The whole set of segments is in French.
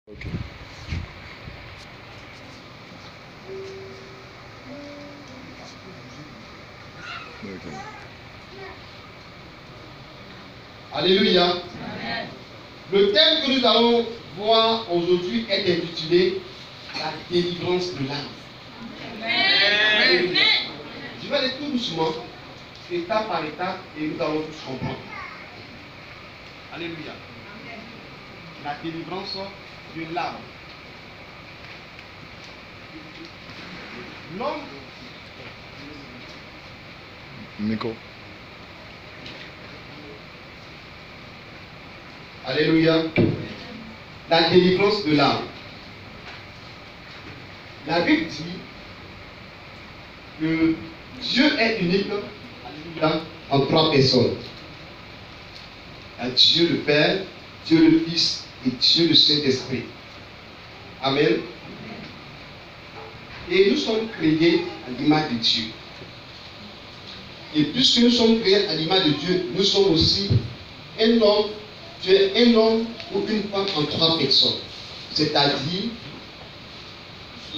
Okay. Okay. Alléluia. Amen. Le thème que nous allons voir aujourd'hui est intitulé la délivrance de l'âme. Amen. Je vais aller tout doucement, étape par étape, et nous allons tous comprendre. Alléluia. La délivrance de l'âme. L'homme. Micro. Alléluia. La délivrance de l'âme. La Bible dit que Dieu est unique, alléluia, en trois personnes. Il y a Dieu le Père, Dieu le Fils et Dieu le Saint-Esprit. Amen. Et nous sommes créés à l'image de Dieu. Et puisque nous sommes créés à l'image de Dieu, nous sommes aussi un homme. Tu es un homme ou une femme en trois personnes. C'est-à-dire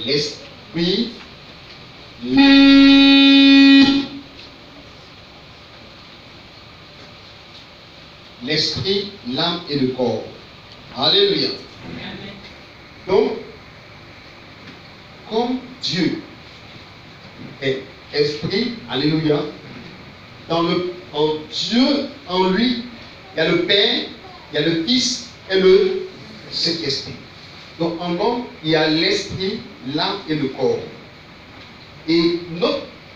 l'esprit, l'âme et le corps. Alléluia. Donc, comme Dieu est esprit, alléluia, en Dieu, en lui, il y a le Père, il y a le Fils et le Saint-Esprit. Donc en homme, il y a l'esprit, l'âme et le corps. Et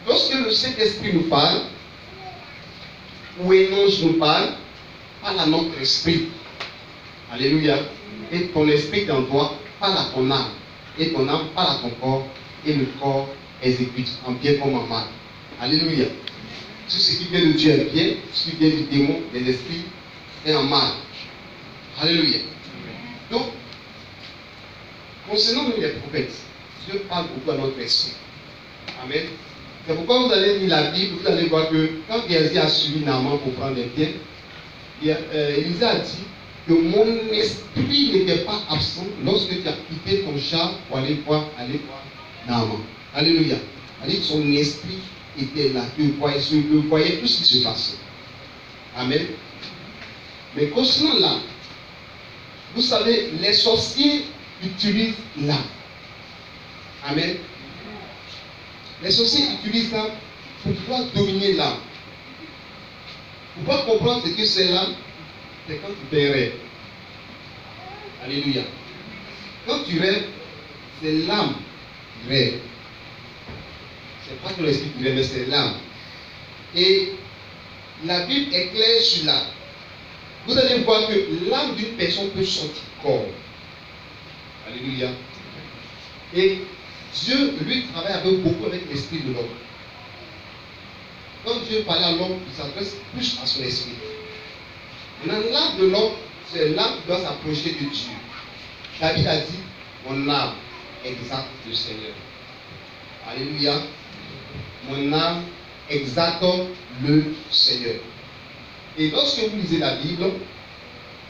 lorsque le Saint-Esprit nous parle, ou un ange nous parle, parle à notre esprit. Alléluia. Et ton esprit dans toi parle à ton âme. Et ton âme parle à ton corps. Et le corps exécute en bien comme en mal. Alléluia. Tout ce qui vient de Dieu est bien, ce qui vient du démon, des esprits, est en mal. Alléluia. Donc, concernant nous les prophètes, Dieu parle beaucoup à notre esprit. Amen. C'est pourquoi vous allez lire la Bible, vous allez voir que quand Géasi a suivi Naaman pour prendre les biens, Élisa a dit que mon esprit n'était pas absent lorsque tu as quitté ton char pour aller voir Naaman. Alléluia. C'est-à-dire que son esprit était là, il voyait tout ce qui se passait. Amen. Mais concernant l'âme, vous savez, les sorciers utilisent l'âme. Amen. Les sorciers utilisent l'âme pour pouvoir dominer l'âme. Pour pouvoir comprendre ce que c'est l'âme, c'est quand tu fais un rêve. Alléluia. Quand tu rêves, c'est l'âme qui rêve. C'est pas ton esprit qui rêve, mais c'est l'âme. Et la Bible est claire sur l'âme. Vous allez voir que l'âme d'une personne peut sortir du corps. Alléluia. Et Dieu, lui, travaille beaucoup avec l'esprit de l'homme. Quand Dieu parle à l'homme, il s'adresse plus à son esprit. Maintenant, l'âme de l'homme, c'est l'âme qui doit s'approcher de Dieu. David a dit, mon âme exalte le Seigneur. Alléluia. Mon âme exalte le Seigneur. Et lorsque vous lisez la Bible,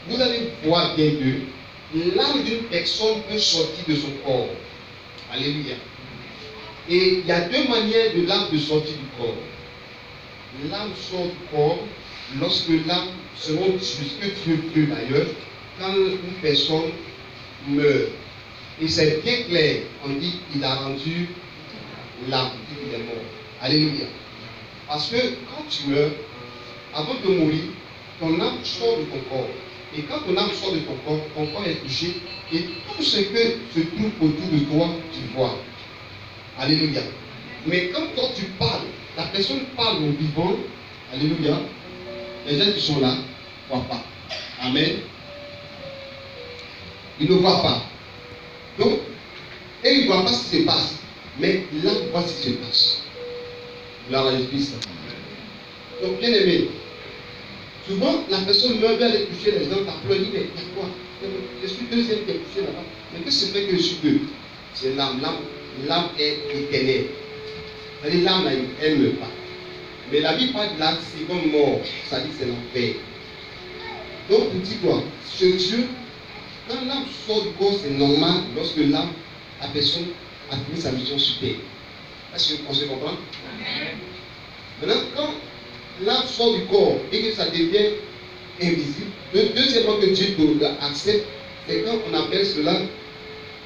vous allez voir bien que l'âme d'une personne peut sortir de son corps. Alléluia. Et il y a deux manières de l'âme de sortir du corps. L'âme sort du corps lorsque l'âme, selon ce que Dieu veut d'ailleurs, quand une personne meurt. Et c'est bien clair, on dit qu'il a rendu l'âme, il est mort. Alléluia. Parce que quand tu meurs, avant de mourir, ton âme sort de ton corps. Et quand ton âme sort de ton corps est touché. Et tout ce que se trouve autour de toi, tu vois. Alléluia. Mais quand toi tu parles, la personne parle au vivant. Alléluia. Les gens qui sont là ne voient pas. Amen. Ils ne voient pas. Donc, et ils ne voient pas ce qui se passe. Mais l'âme voit ce qui se passe. Gloire à Jésus-Christ. Donc, bien aimé, souvent la personne meurt, vient aller toucher les gens, t'as pleuré, mais il y a quoi? Je suis deuxième qui est touché là-bas. Mais qu'est-ce que c'est que je suis deux? C'est l'âme. L'âme est éternelle. C'est-à-dire l'âme, elle ne meurt pas. Mais la vie parle de la seconde mort. Ça dit que c'est l'enfer. Donc, dis-toi, ce Dieu Quand l'âme sort du corps, c'est normal lorsque l'âme, la personne a fini sa mission sur terre. Est-ce qu'on se comprend? Maintenant, quand l'âme sort du corps et que ça devient invisible, le deuxièmement que Dieu accepte, c'est quand on appelle cela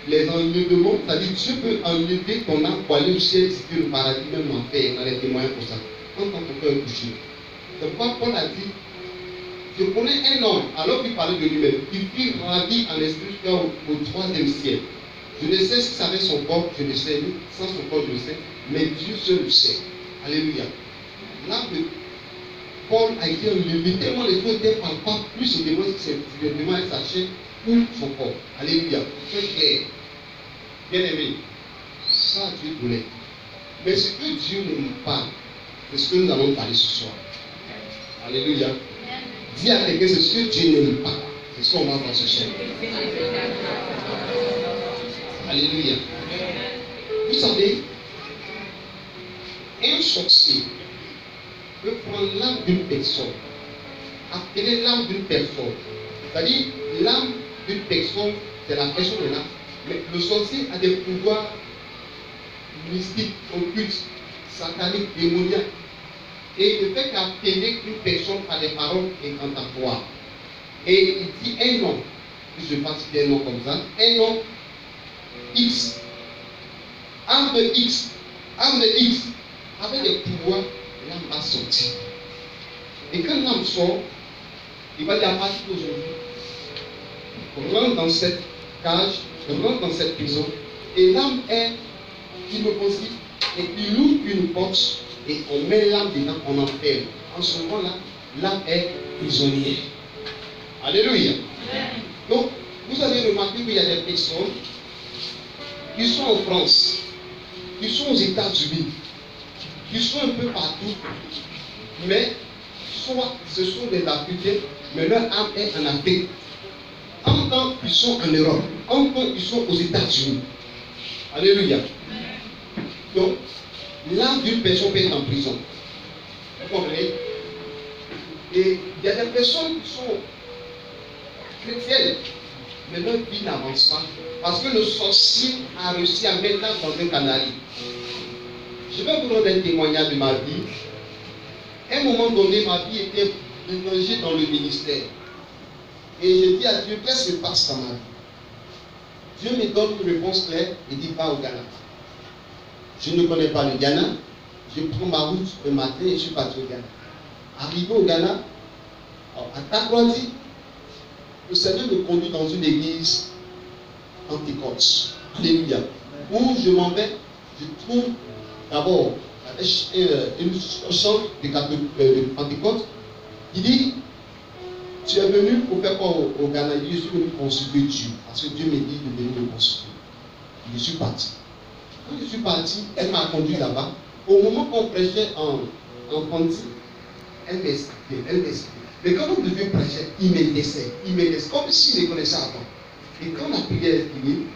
les enlèvements. C'est-à-dire Dieu peut enlever ton âme pour aller au ciel, si le paradis, même l'enfer. On a des témoins pour ça. Quand ton cœur est touché. C'est pourquoi Paul a dit, je connais un homme, alors qu'il parlait de lui-même, qui fut ravi en esprit au 3e siècle. Je ne sais si ça avait son corps, je ne sais, sans son corps, je ne sais, mais Dieu seul le sait. Alléluia. L'âme de Paul a été enlevé tellement les choses étaient palpables, plus ce démon est saché pour son corps. Alléluia. C'est clair. Bien aimé, ça Dieu voulait. Mais ce que Dieu n'aime pas, c'est ce que nous allons parler ce soir. Alléluia. Dis à quelqu'un, c'est ce que Dieu n'aime pas. C'est ce qu'on va voir ce soir. Alléluia. Vous savez, un sorcier peut prendre l'âme d'une personne, appeler l'âme d'une personne. C'est-à-dire, l'âme d'une personne, c'est la personne de l'âme. Mais le sorcier a des pouvoirs mystiques, occultes, sataniques, démoniaques. Et il ne fait qu'appeler une personne par des paroles incantatoires. Et il dit un nom, je ne sais pas si c'est un nom comme ça, un nom X, âme de X, avec des pouvoirs, l'âme va sortir. Et quand l'âme sort, il va dire à partir d'aujourd'hui, rentre dans cette cage, rentre dans cette prison, et l'âme est inoffensive, et il ouvre une porte, et on met l'âme dedans, on enferme. En ce moment-là, l'âme est prisonnière. Alléluia. Donc, vous avez remarqué qu'il y a des personnes qui sont en France, qui sont aux États-Unis, qui sont un peu partout, mais soit ce sont des Africains, mais leur âme est en Afrique. En même temps, ils sont en Europe, en même temps, ils sont aux États-Unis. Alléluia. Donc, l'âme d'une personne peut être en prison. Vous comprenez? Et il y a des personnes qui sont chrétiennes, mais leur vie n'avance pas. Parce que le sorcier a réussi à mettre l'âme dans un canalis. Je vais vous rendre un témoignage de ma vie. À un moment donné, ma vie était mélangée dans le ministère. Et je dis à Dieu, qu'est-ce qui se passe dans ma vie? Dieu me donne une réponse claire et dit, va au Ghana. Je ne connais pas le Ghana. Je prends ma route le matin et je suis parti au Ghana. Arrivé au Ghana, à Takoradi, le Seigneur me conduit dans une église Pentecôte. Alléluia. Où je m'en vais, je trouve d'abord une chante de Pentecôte qui dit, tu es venu pour faire quoi au Ghana? Je suis venu consulter Dieu. Parce que Dieu me dit de venir me consulter. Je suis parti. Quand je suis parti, elle m'a conduit là-bas. Au moment qu'on prêchait en Ponty, elle m'expliquait. Mais quand on devait prêcher, il me laissait. Comme s'il me connaissait avant. Et quand la prière est finie,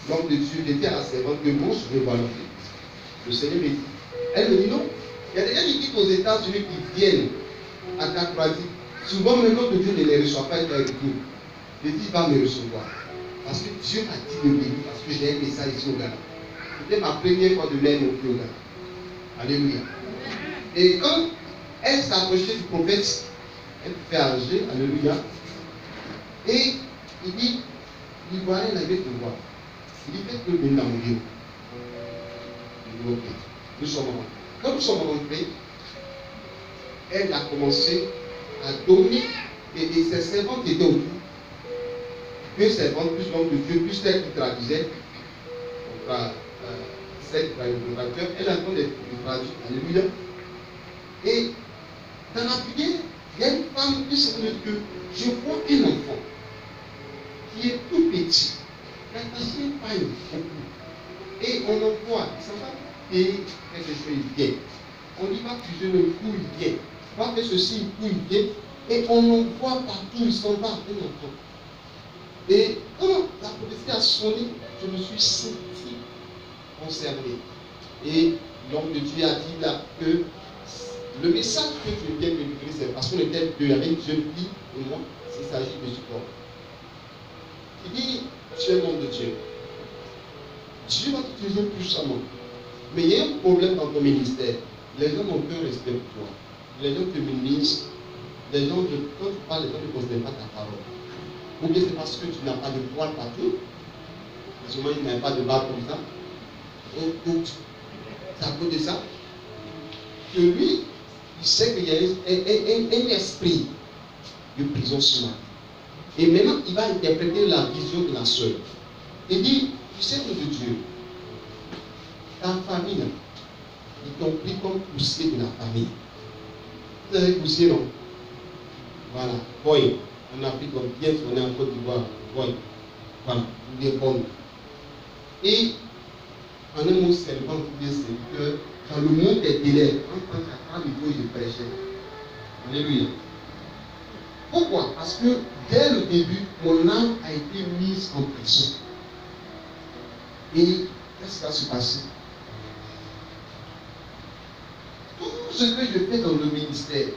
l'homme de Dieu était à la servante que moi je vais voir l'homme. Le Seigneur me dit. Elle me dit non. Il y a des gens qui quittent aux États-Unis qui viennent à Takoradi. Souvent, même l'homme de Dieu ne les reçoit pas avec nous. Je dis, il va me recevoir. Parce que Dieu m'a dit de venir, parce que j'ai un message ici au Ghana. C'était ma première fois de l'aide au Ghana. Alléluia. Et quand elle s'approchait du prophète, elle fait âgée, alléluia. Et il dit, l'Ivoirien n'avait que voir. Il dit, faites-le venir dans mon bureau. Je dis, ok. Nous sommes rentrés. Quand nous sommes rentrés, elle a commencé à donner, et ses servantes étaient autour. Deux servantes, plus l'homme de Dieu, plus celle qui traduisait, celle qui traduisait le traducteur, elle est en train de traduire, alléluia. Et dans la prière, il y a une femme qui se dit que je vois un enfant qui est tout petit, la machine paille beaucoup. Et on en voit, il s'en va payer quelque chose, il vient. On dit va fusionner le coup, il vient. On va faire ceci, il coup, il vient. Et on en voit partout, il s'en va, un enfant. Et quand la prophétie a sonné, je me suis senti concerné. Et l'homme de Dieu a dit là que le message que je viens de livrer, c'est parce qu'on était deux, il y avait une jeune fille et moi, s'il s'agit de support. Il dit, tu es un homme de Dieu. Dieu va t'utiliser puissamment. Mais il y a un problème dans ton ministère. Les gens n'ont aucun respect pour toi. Les gens te minimisent. Les gens, quand tu parles, les gens ne considèrent pas ta parole. Ou bien c'est parce que tu n'as pas de poil partout. Souvent, il n'y a pas de barbe comme ça. Donc, c'est à cause de ça que lui, il sait qu'il y a un esprit de prison sur lui. Et maintenant, il va interpréter la vision de la sœur. Il dit, tu sais que de Dieu, ta famille, ils t'ont pris comme poussier de la famille. Vous avez poussier, non? Voilà. Boy. En Afrique, on bien on est en Côte d'Ivoire. Boy. Voilà. Vous bien bon. Et en un mot, servant, vous bien serviteur, dans le monde des délais, en tant qu'à niveau, je prêchais. Alléluia. Pourquoi? Parce que dès le début, mon âme a été mise en prison. Et qu'est-ce qui va se passer? Tout ce que je fais dans le ministère,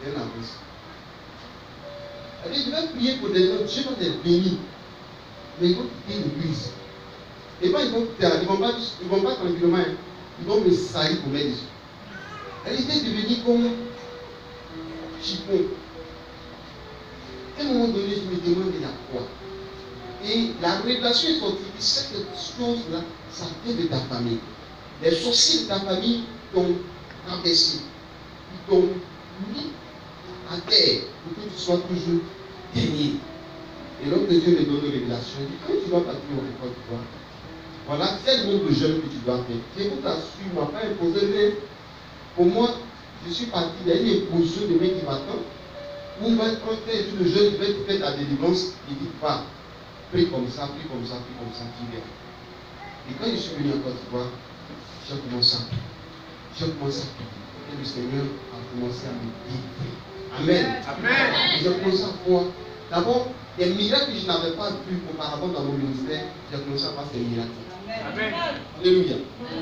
il y a un avis. Je vais prier pour des gens, Dieu va les bénir. Mais ils vont quitter l'église. Et quand ils vont pas tranquillement, ils vont me salir pour mettre dessus. Elle était devenue comme chipon. À un moment donné, je me demande il y a quoi. Et la révélation est sortie. Cette chose-là, ça vient de ta famille. Les sorciers de ta famille t'ont rabaissé. Ils t'ont mis à terre pour que tu sois toujours dernier. Et l'homme de Dieu me donne une révélation. Il dit, quand tu vas partir au Côte d'Ivoire, voilà, c'est le nombre de jeunes que tu dois faire. Je vous assure, il ne m'a pas imposé rien. Pour moi, je suis parti, il y a une imposition de mec qui m'attend. Où quand tu es le jeune qui va te faire ta délivrance, il dit pas, prie comme ça, prie comme ça, prie comme ça, tu viens. Et quand je suis venu en Côte d'Ivoire, j'ai commencé à prier. J'ai commencé à prier. Et le Seigneur a commencé à me délivrer. Amen. Amen. Et j'ai commencé à voir. D'abord, des miracles que je n'avais pas vus auparavant dans mon ministère, j'ai commencé à voir ces miracles. Amen. Alléluia.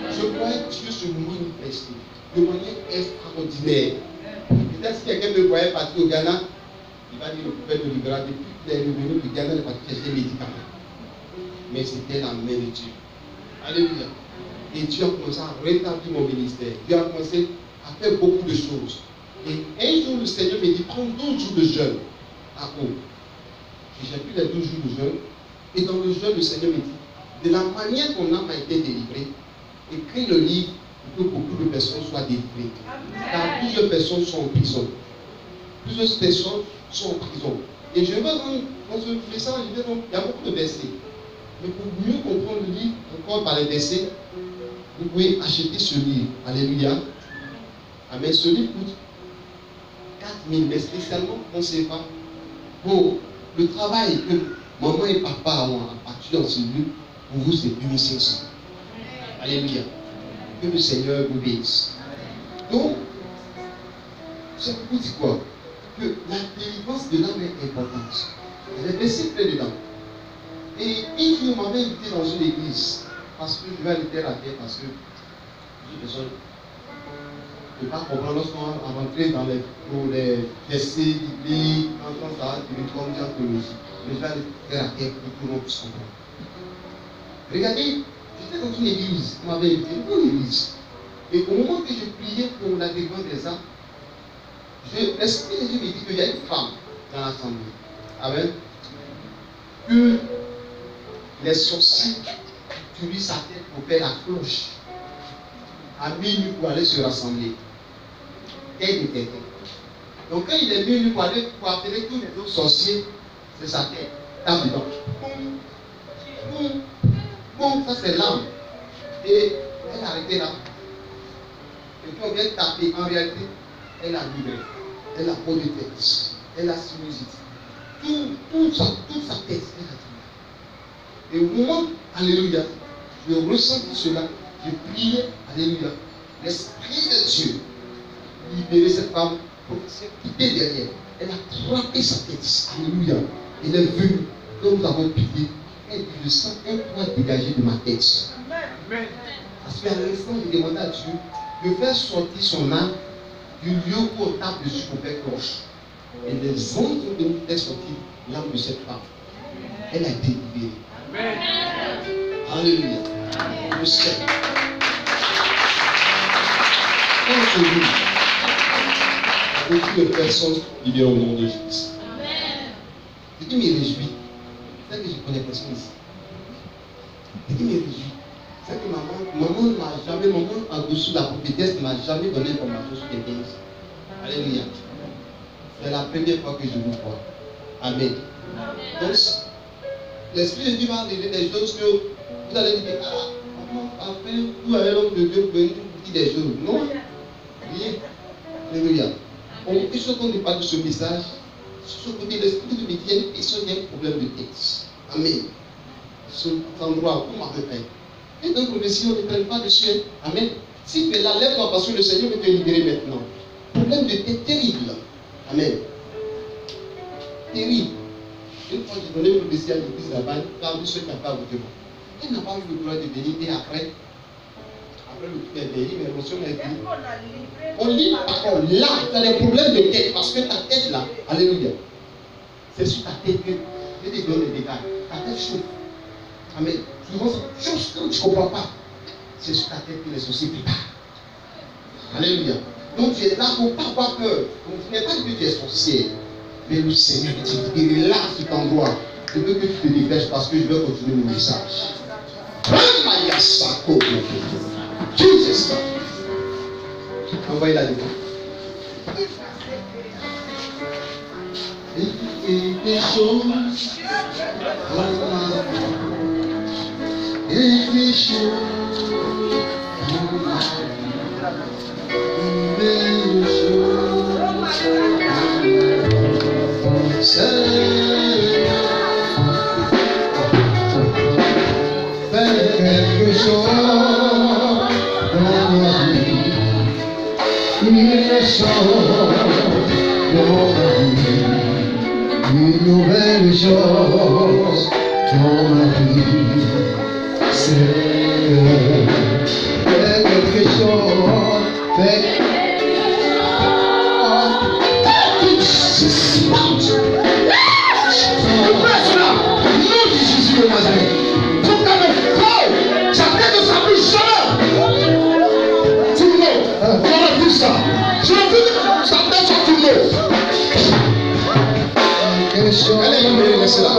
Je croyais que Dieu se manifeste de manière extraordinaire. Peut-être si quelqu'un me voyait partir au Ghana, il va dire le prophète de Libéra, depuis qu'il est revenu du Ghana, il est parti chercher des médicaments. Mais c'était la main de Dieu. Alléluia. Et Dieu a commencé à rétablir mon ministère. Dieu a commencé à faire beaucoup de choses. Et un jour, le Seigneur me dit, prends 12 jours de jeûne à haut. Et j'ai pris les 12 jours de jeûne. Et dans le jeûne, le Seigneur me dit, de la manière dont l'âme a été délivrée, écris le livre pour que beaucoup de personnes soient délivrées. Car plusieurs personnes sont en prison. Plusieurs personnes sont en prison. Et je vais dans ce message, il y a beaucoup de versets. Mais pour mieux comprendre le livre, encore par les versets, vous pouvez acheter ce livre. Alléluia. Amen. Ce livre coûte 4 000, mais spécialement, on ne sait pas. Bon, le travail que maman et papa ont à partir dans ce livre, pour vous, c'est 2500. Alléluia. Que le Seigneur vous bénisse. Donc, ça vous dit quoi? Que la délivrance de l'âme est importante. Il y a des versets pleins dedans. Et une fois, on m'avait invité dans une église, parce que je vais aller terre à terre, parce que j'ai besoin de ne pas comprendre lorsqu'on va rentrer dans les versets bibliques, quand ça va devenir comme diaphologie. Mais je vais aller terre à terre pour que tout le monde puisse comprendre. Regardez, j'étais dans une église, on m'avait invité, une bonne église. Et au moment que je priais pour la délivrance des âmes, l'Esprit de Dieu me dit qu'il y a une femme dans l'assemblée. Amen. Que les sorciers utilisent sa tête pour faire la cloche à minuit pour aller se rassembler. Elle était. Donc quand il est venu pour appeler tous les autres sorciers, c'est sa tête. Tape dedans. Bon, ça c'est l'âme. Et elle a arrêté là. Et quand on vient taper, en réalité, elle a vibré. Elle a peau de tête. Elle a sinusite. Toute sa tête, elle a vibré. Et au moment, alléluia, je ressentis cela. Je priais, alléluia. L'Esprit de Dieu libérait cette femme pour se quitter derrière. Elle a frappé sa tête. Alléluia. Elle est venue. Comme nous avons prié, elle dit, je sens un poids dégagé de ma tête. Amen. Parce qu'à l'instant, je demandais à Dieu de faire sortir son âme du lieu où on tape dessus pour faire cloche. Et les ondes ont fait sortir l'âme de cette femme. elle a été libérée. Amen. Alléluia. Je sais. Quand je lis, beaucoup de personnes libérées au nom de Jésus. Ce qui me réjouit, c'est que je connais personne ici. Ce qui me réjouit, c'est que maman ne m'a jamais, maman en dessous de la prophétesse ne m'a jamais donné information sur quelqu'un ici. Alléluia. C'est la première fois que je vous vois. Amen. Donc, l'Esprit de Dieu va dire des choses que vous allez dire, ah, maman, après, vous avez l'homme de Dieu venir vous dire des choses. Non. Rien. Alléluia. Il faut qu'on ne parle de ce message. Sur ce côté, l'Esprit de Dieu, il y a une question, il y a un problème de texte. Amen. Cet endroit, vous m'avez fait. Et donc, si on ne prenne pas dessus, amen. Si tu es là, lève-toi parce que le Seigneur veut te libérer maintenant. Problème de texte terrible. Amen. Terrible. Une fois j'ai donné le dossier à l'église là-bas, quand ce qui n'a pas voté. Elle n'a pas eu le droit de venir et après le tout est béni, mais l'émotion est venue. On lit la parole là, tu as des problèmes de tête parce que ta tête là, alléluia, c'est sur ta tête que Dieu te donne des dégâts. Ta tête chauffe. Amen. Souvent, chose que tu ne comprends pas, c'est sur ta tête que les soucis préparent. Alléluia. Donc tu es là pour ne pas avoir peur. Donc tu n'es pas que tu es sorcier, mais le Seigneur te dit, il est là sur ton endroit. Je veux que tu te dépêches parce que je vais continuer mon message. Jesus. Envoyez-la devant. Et des choses. Et des choses. Des choses. Seigneur. Fais quelque chose dans ma vie. Une chose dans ma vie. Une nouvelle chose dans ma vie. Seigneur, fais quelque chose. Fais quelque chose. Nom de Jésus de Nazareth. Je veux que ça tête soit tournée. Elle est libérée, laissez-la.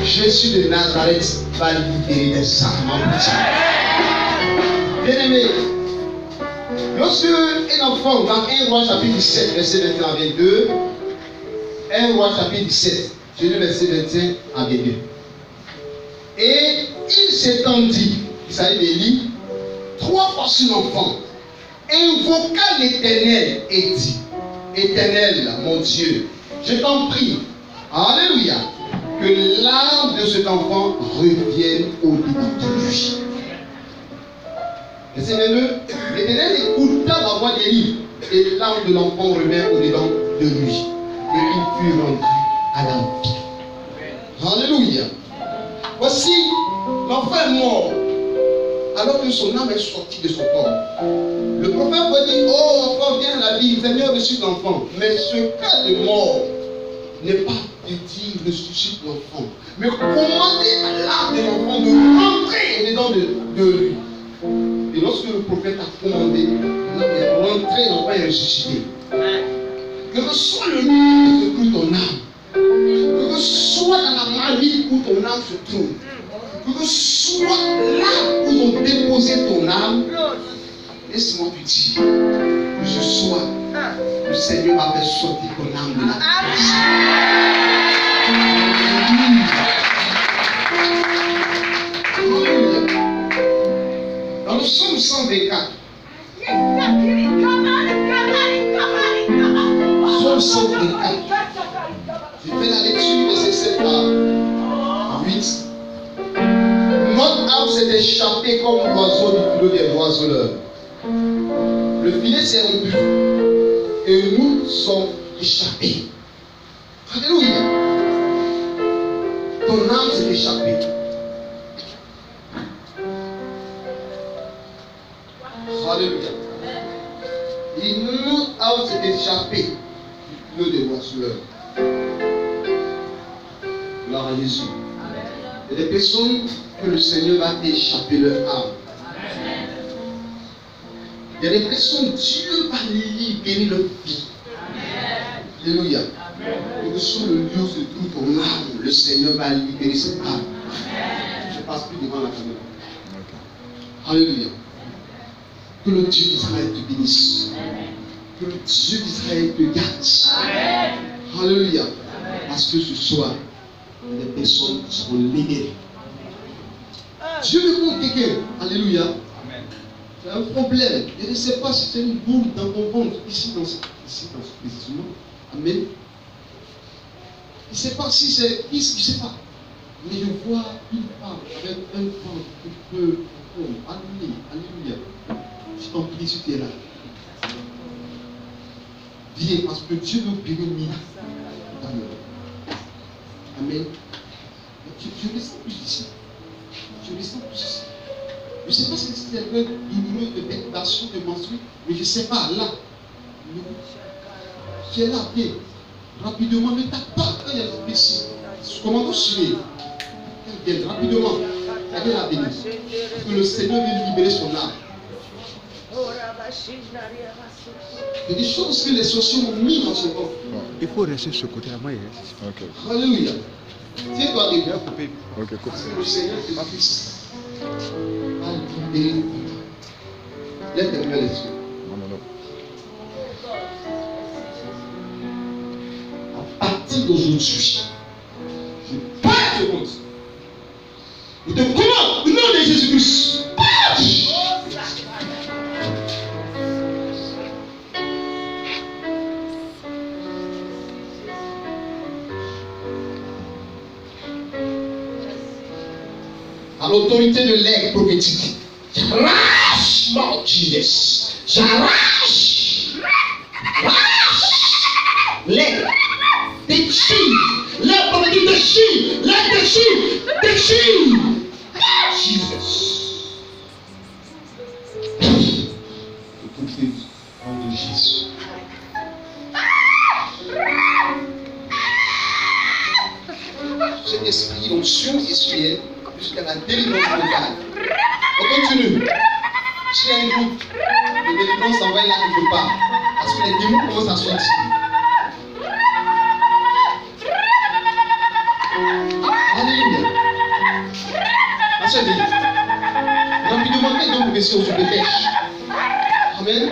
Jésus de Nazareth va libérer des âmes. Bien-aimé, lorsque un enfant, dans 1 Roi chapitre 17, verset 21 à 22, 1 Roi chapitre 17, je lis verset 21 à 22. Et il s'étendit, il s'agit d'Élie, 3 fois sur l'enfant, invoqua l'Éternel et dit, Éternel, mon Dieu, je t'en prie, alléluia, que l'âme de cet enfant revienne au-dedans de lui. Verset 22, l'Éternel écouta la voix d'Élie, et l'âme de l'enfant revint au-dedans de lui, et il fut rendu à la vie. Alléluia. Voici, l'enfant est mort, alors que son âme est sortie de son corps. Le prophète va dire, oh, enfant, viens à la vie, Seigneur ressuscite l'enfant. Mais ce cas de mort n'est pas de dire ressuscite l'enfant, mais commander à l'âme de l'enfant de rentrer au-dedans de lui. Et lorsque le prophète a commandé, l'âme est rentrée, l'enfant est ressuscité. Que reçoit le lieu où ton âme. Que reçoit dans la maladie où ton âme se trouve. Que reçoit là où ils ont déposé ton âme. Laisse-moi te dire que ce soir, le Seigneur va faire sortir ton âme de la prison. Dans le psaume 124, psaume 124, je fais la lecture verset 7 à 8. Notre âme s'est échappée comme l'oiseau du filet des oiseleurs. Le filet s'est rompu et nous sommes échappés. Alléluia. Ton âme s'est échappée. Alléluia. Et notre âme s'est échappée du filet des oiseleurs. Gloire à Jésus. Il y a des personnes que le Seigneur va échapper leur âme. Il y a des personnes, Dieu va libérer leur vie. Alléluia. Et que sur le lieu où se trouve ton âme, le Seigneur va libérer cette âme. Je ne passe plus devant la caméra. Alléluia. Que le Dieu d'Israël te bénisse. Que le Dieu d'Israël te garde. Alléluia. Parce que ce soir, il y a des personnes qui seront libérées. Dieu me compte quelqu'un. Alléluia. C'est un problème. Je ne sais pas si c'est une boule dans ton ventre, ici dans ce précisément. Amen. Je ne sais pas si c'est. Je ne sais pas. Mais je vois une femme avec un ventre qui peut. Alléluia. Je t'en prie si tu es là. Viens parce que Dieu veut bénir dans le. Amen. Je reste plus ici. Je reste plus ici. Je ne sais pas si c'est un peu douloureux de perturbation de menstrues, mais je ne sais pas, là. Tu es là, viens. Rapidement, ne tape pas quand il y a l'esprit ici. Comment vous suivez? Viens rapidement. Regardez la bénie. Parce que le Seigneur veut libérer son âme. Il y a des choses que les sorciers ont mis dans son corps. Il faut rester sur ce côté-là. Ok. Alléluia. Tiens-toi de bien. Ok, cool. Parce que le Seigneur te va libérer. Lève tes mains les yeux. Non. À partir d'aujourd'hui, je parle de monde. Je te commande au nom de Jésus-Christ. À l'autorité de l'aigle prophétique, j'arrache, mon Jesus, j'arrache l'aigle, déchire, l'aigle prophétique déchire, l'aigle déchire, Jesus. L'autorité du nom de Jésus. Cet esprit, l'onction spirituelle, jusqu'à la délivrance totale. On continue. S'il y a un groupe de délivrance, envoyez là quelque part. Parce que les démons commencent à sortir. Alléluia. Ma soeur dit, rapidement, quel don prophétie au pêche. Amen.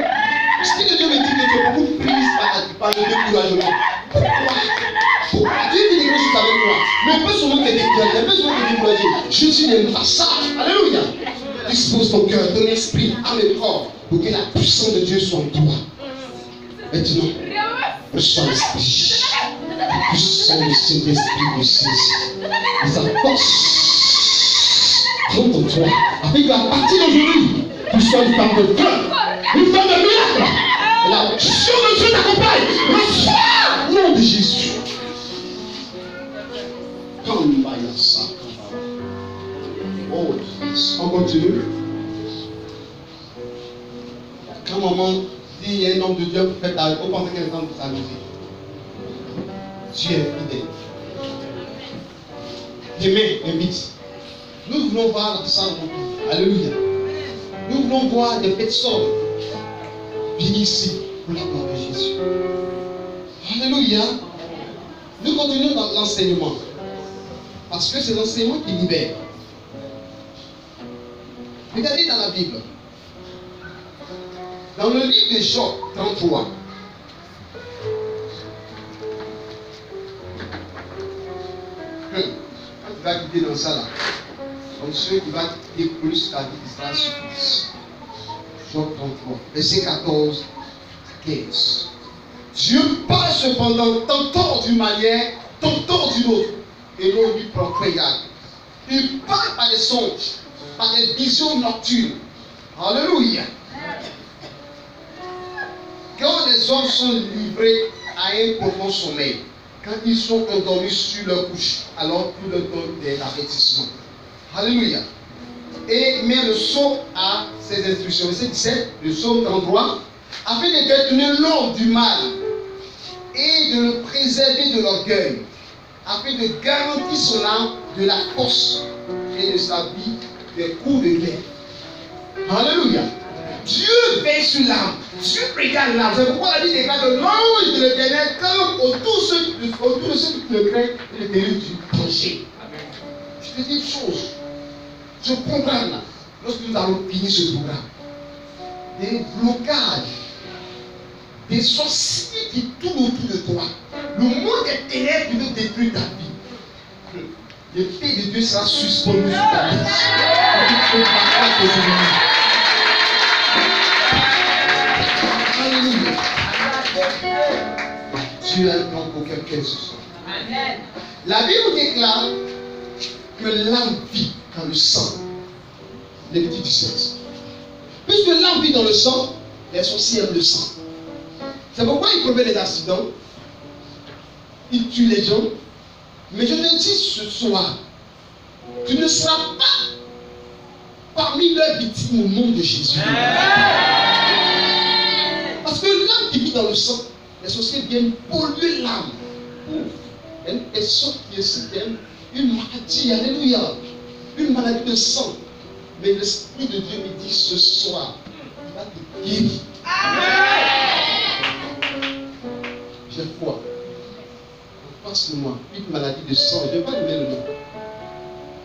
L'Esprit de Dieu me dit que tu es beaucoup prise par le découragement. Pourquoi Dieu dit des choses avec toi. Mais pas seulement que découragé, pas seulement que découragé. Jésus n'aime pas ça. Alléluia. Dispose ton cœur, ton esprit, âme et corps pour que la puissance de Dieu soit en toi. Maintenant, reçois l'esprit. La puissance de cet esprit de saisie. Et sa force rentre en toi. Afin qu'à partir d'aujourd'hui, tu sois une femme de feu, une femme de miracle. Et la puissance de Dieu t'accompagne. Reçois au nom de Jésus. Comme Bayasa. Oh, on continue. Quand maman dit il y a un homme de Dieu pour faire ta vie, on pense qu'il y a un homme pour s'amuser. Dieu est fidèle. Demain, invite. Nous voulons voir la salle remplie. Alléluia. Nous voulons voir des personnes venir ici pour la gloire de Jésus. Alléluia. Nous continuons dans l'enseignement. Parce que c'est l'enseignement qui libère. Regardez dans la Bible. Dans le livre de Job 33. Quand tu vas quitter dans ça là, donc celui qui va quitter plus, ta vie sera surprise. Job 33, verset 14, 15. Dieu parle cependant tantôt d'une manière, tantôt d'une autre, et l'on lui prend très garde. Il parle par des songes, par des visions nocturnes. Alléluia. Quand les hommes sont livrés à un profond sommeil, quand ils sont endormis sur leur couche, alors il leur donne des avertissements. Alléluia. Et met le sceau à ses instructions. Verset 17, le psaume 33, afin de détourner l'homme du mal et de le préserver de l'orgueil, afin de garantir son âme de la force et de sa vie des coups de guerre. Alléluia. Dieu veille sur l'âme. Dieu regarde l'âme. C'est pourquoi la Bible déclare que l'ange de l'Éternel campe autour de ceux qui le craignent et le délivre du danger. Je te dis une chose. Ce programme-là, lorsque nous allons finir ce programme, des blocages, des sorciers qui tournent autour de toi, le monde des ténèbres qui veut détruire ta vie, l'épée de Dieu sera suspendue sur ta vie. Alléluia. Dieu a un plan pour quelqu'un ce soir. La Bible déclare que l'âme vit dans le sang. Lévitique 17. Puisque l'âme vit dans le sang, les sorciers aiment le sang. C'est pourquoi ils commettent des accidents, ils tuent les gens. Mais je te dis ce soir, tu ne seras pas parmi leurs victimes au nom de Jésus. Parce que l'âme qui vit dans le sang, les sorciers viennent polluer l'âme. Une personne qui est certaine, une maladie, alléluia, une maladie de sang. Mais l'Esprit de Dieu me dit ce soir, il va te guérir. J'ai foi. En face de moi, une maladie de sang, je ne vais pas nommer le nom.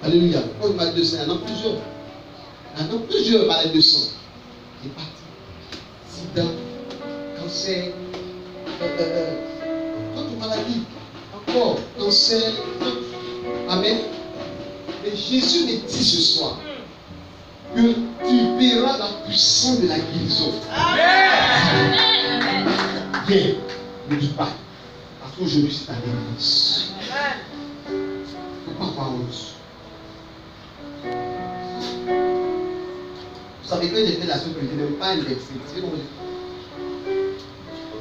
Alléluia. Pas une maladie de sang, il y en a plusieurs. Il y en a plusieurs maladies de sang. Hépatite, sida, cancer, d'autres maladies. Encore, cancer, amen. Et Jésus me dit ce soir que tu verras la puissance de la guérison. Viens, ne dis pas. Parce qu'aujourd'hui c'est ta délivrance. Il ne faut pas avoir honte. Vous savez que j'ai fait la chose que je n'aime pas indexer.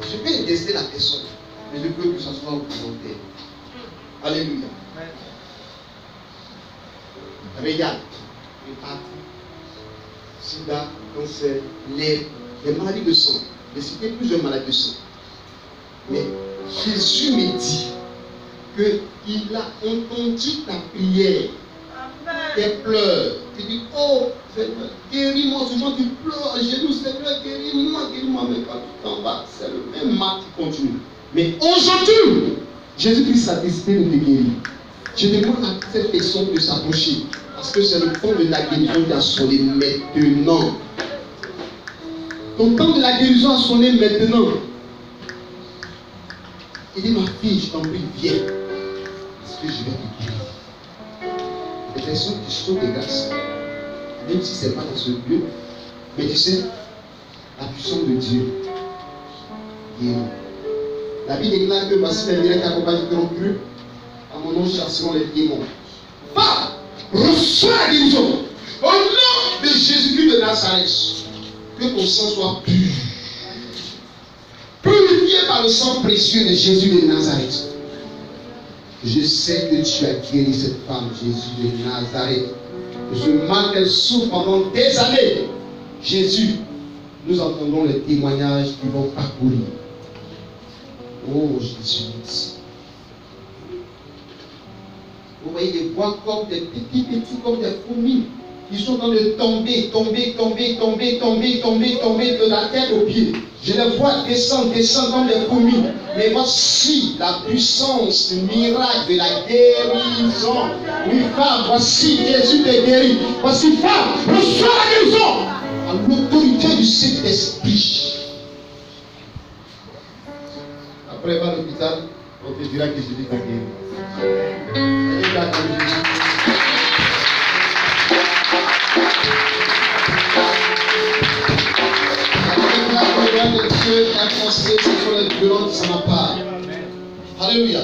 Je peux indexer la personne, mais je veux que ça soit volontaire. Alléluia. Regarde, hépatite, sida, cancer, les maladies de sang. J'ai cité plusieurs maladies de sang. Mais Jésus me dit qu'il a entendu ta prière, tes pleurs. Il dit, oh Seigneur, guéris-moi. Souvent tu pleures à genoux, Seigneur, guéris-moi, guéris-moi. Mais quand tu t'en vas, c'est le même mal qui continue. Mais aujourd'hui, Jésus-Christ satisfait de te guérir. Je demande à cette personne de s'approcher. Parce que c'est le temps de la guérison qui a sonné maintenant. Ton temps de la guérison a sonné maintenant. Il dit, ma fille, je t'en prie, viens. Parce que je vais te guérir. Les personnes qui sont de grâce, même si ce n'est pas dans ce lieu, mais tu sais, la puissance de Dieu guérit. La Bible déclare que voici les miracles qui accompagnent qui ont cru. À mon nom chasseront les démons. Va, reçois la guérison. Au nom de Jésus-Christ de Nazareth, que ton sang soit pur. Purifié par le sang précieux de Jésus de Nazareth. Je sais que tu as guéri cette femme, Jésus de Nazareth. De ce mal qu'elle souffre pendant des années. Jésus, nous entendons les témoignages qui vont parcourir. Oh Jésus. Vous voyez des voix comme des petits, comme des fourmis. Ils sont en train de tomber de la tête aux pieds. Je les vois descendre comme des fourmis. Mais voici la puissance miracle de la guérison. Oui, femme, voici Jésus te guérit. Voici femme, reçois la guérison. À l'autorité du Saint-Esprit. Après, va à l'hôpital, on te dira que Jésus t'a guéri. De Dieu inconscient, ce sont les violents qui s'en emparent. Alléluia.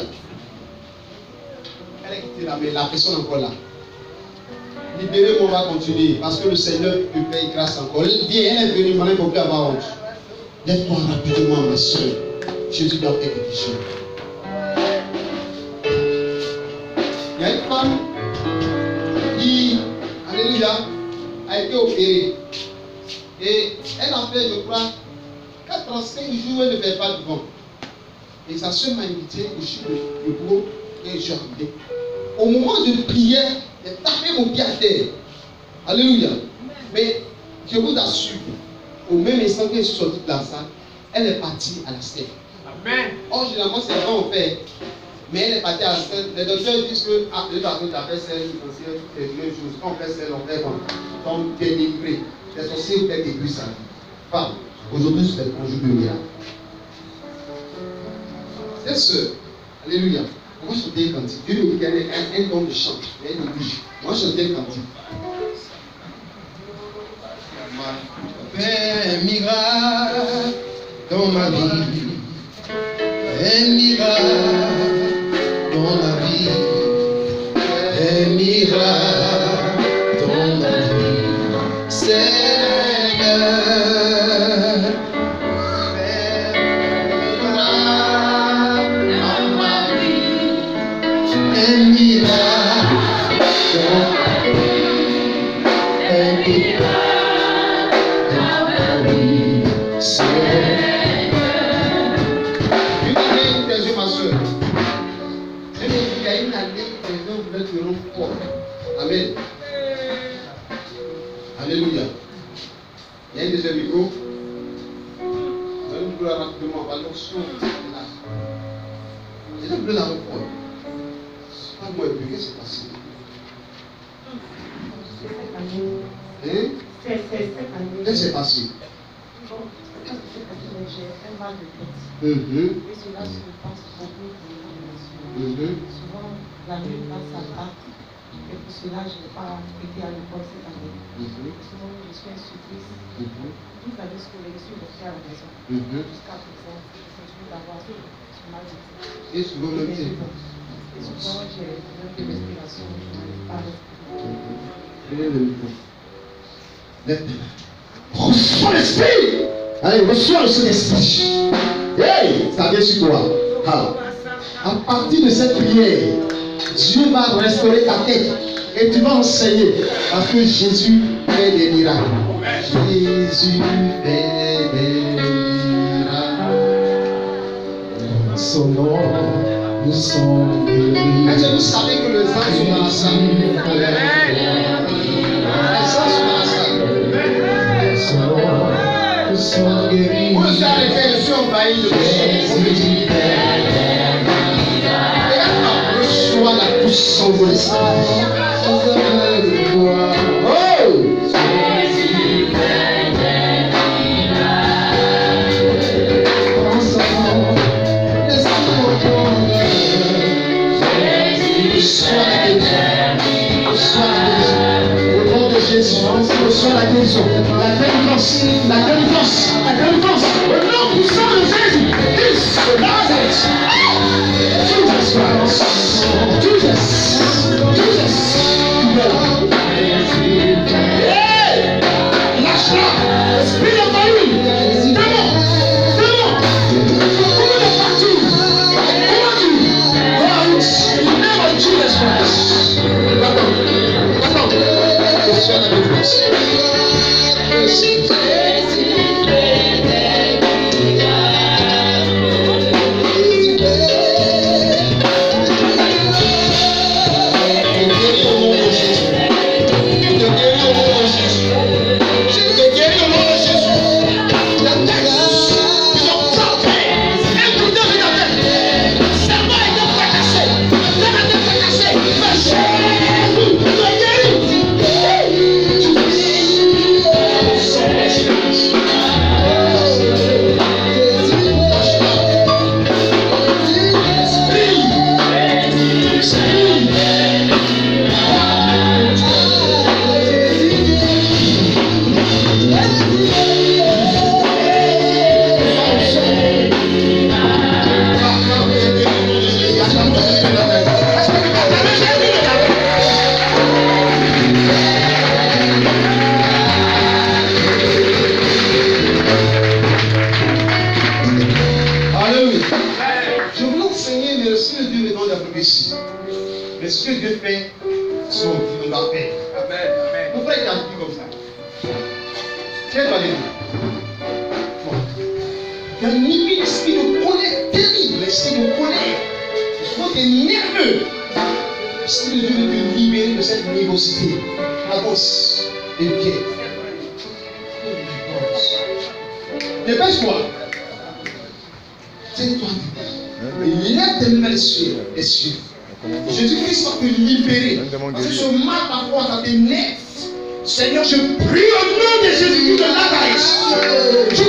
Elle est quittée là, mais la personne est encore là. Libérez-moi, on va continuer. Parce que le Seigneur te paye grâce encore. Viens, elle est venue, maintenant il ne faut plus avoir honte. Lève-toi rapidement, ma soeur. Jésus doit faire quelque chose. Il y a une femme qui, alléluia, a été opérée. Et elle a fait, je crois, 45 jours, elle ne fait pas de vent. Et sa soeur m'a invité au-dessus du bureau et je arrivais. Au moment de prière, elle tapait mon pied à terre. Alléluia. Mais je vous assure, au même instant qu'elle est sortie de la salle, elle est partie à la scène. Amen. Or, généralement, c'est pas on fait. Mais elle est partie à la scène. Les docteurs disent que, ah, de toute façon, tu as fait celle, toutes les deux choses. Quand on fait celle, on fait comme. Donc, tu es délivré. Les sorciers vous faites détruire sa vie. Femme, aujourd'hui, c'est le conjoint de miracle. C'est ce. Alléluia. On va chanter un cantique. Dieu nous dit qu'elle est un don de chant. Elle néglige. On va chanter un cantique. Un miracle dans ma vie. Un miracle dans ma vie. Un miracle dans ma vie. Seigneur, fais un miracle dans ma vie. Un miracle dans ma vie. Un miracle. Amen. Alléluia. Il y a un deuxième micro. Un peu rapidement. Attention. Il y a un peu la réponse. Pas moi, qu'est-ce qui s'est passé? Hein? Qu'est-ce qui s'est passé? J'ai un mal de tête. Et cela se passe beaucoup pour la souvent, la nuit passe à part. Et pour cela, je n'ai pas été à l'école cette année. Souvent, je suis insuffisante. Toute l'année scolaire, je suis restée à la maison. Jusqu'à présent, je continue d'avoir ce mal de tête. Et souvent, le pied. Et souvent, j'ai un peu de respiration. Je n'arrive pas à respirer. Reçois l'esprit. Allez, reçois le Saint-Esprit. Hey, ça vient sur toi. Ah. À partir de cette prière, Dieu va restaurer ta tête et tu vas enseigner parce que Jésus fait des miracles. Jésus fait des miracles. Son nom, nous sommes guéris. Est-ce que vous savez que les anges sont dans la salle? Les anges sont dans la salle. Son nom, nous sommes guéris. Vous êtes arrêtés, je suis envahi de Jésus. Reçois la puissance de l'esprit. Mais ce que Dieu fait, son vie, on doit faire. Amen. Amen. Mon frère, il a dit comme ça. Tiens-toi les deux. Bon. Il y a une limite, l'esprit de colère terrible, l'esprit de colère. Souvent, tu es nerveux. L'esprit de Dieu veut te libérer de cette négocité. Avance et viens. Dépêche-toi. Tiens-toi. Et lève tes mains et suis. Jésus-Christ va te libérer. Parce que ce mal parfois, ça t'énerve. Seigneur, je prie au nom de Jésus-Christ de Nazareth. Je